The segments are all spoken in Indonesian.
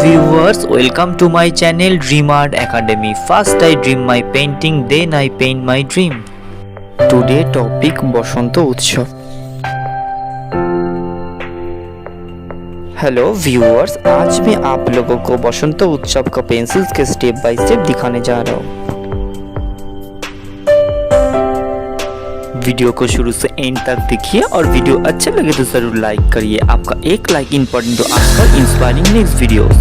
viewers, welcome to my channel Dream Art Academy. First I dream my painting, then I paint my dream. Today topic বসন্ত উৎসব। Hello viewers, आज मैं आप लोगों को बसंत उत्सव का पेंसिल्स के स्टेप बाय स्टेप दिखाने जा रहा हूँ। वीडियो को शुरू से एंड तक देखिए और वीडियो अच्छा लगे तो जरूर लाइक करिए। आपका एक like important to us for inspiring next videos.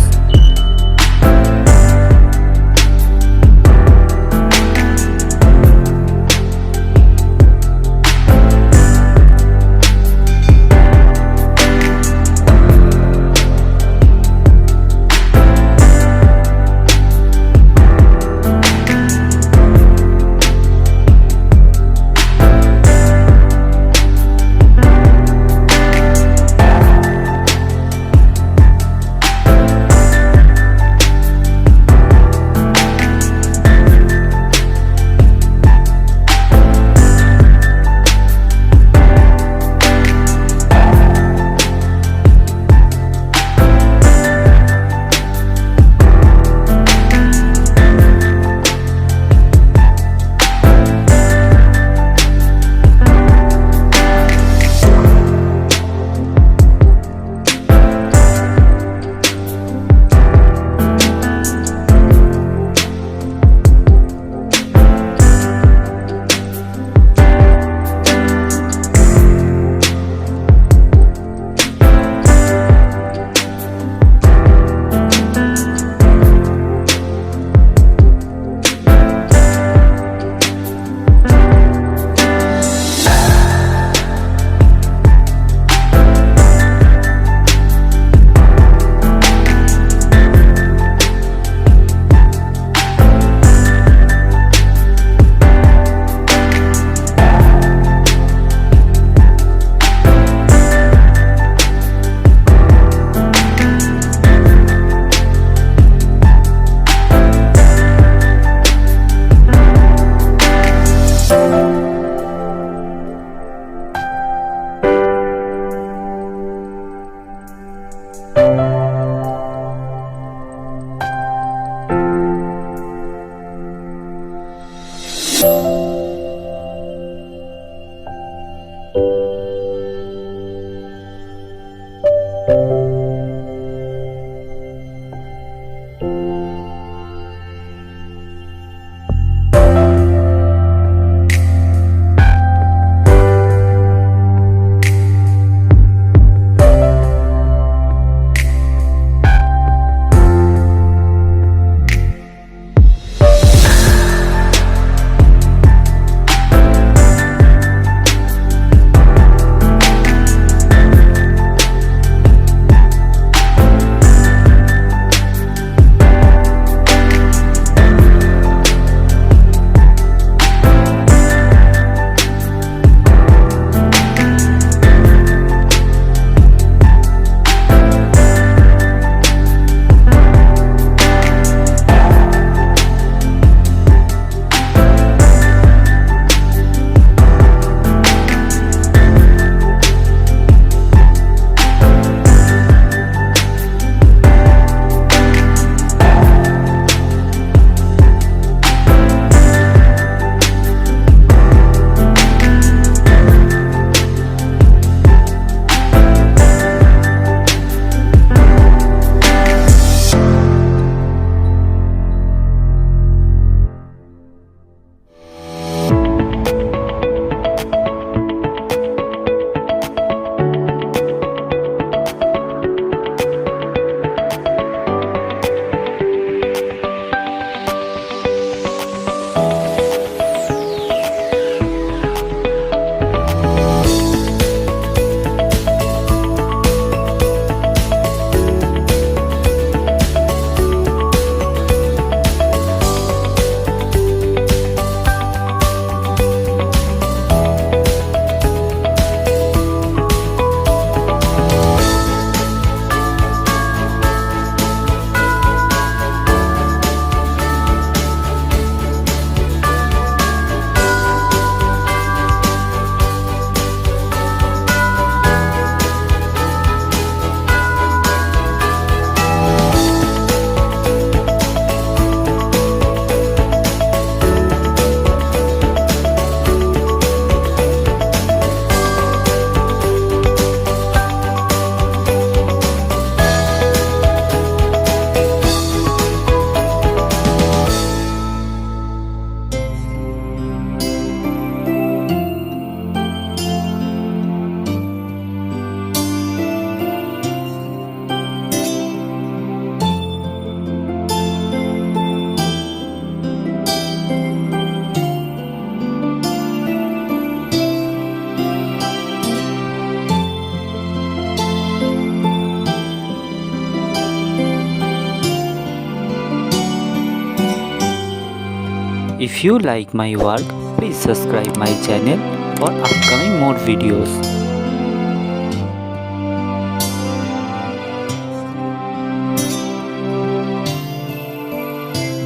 If you like my work, please subscribe my channel for upcoming more videos.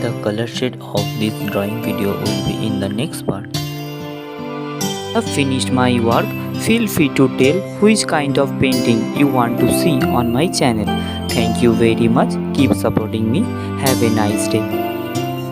The color shade of this drawing video will be in the next part. I have finished my work. Feel free to tell which kind of painting you want to see on my channel. Thank you very much. Keep supporting me. Have a nice day.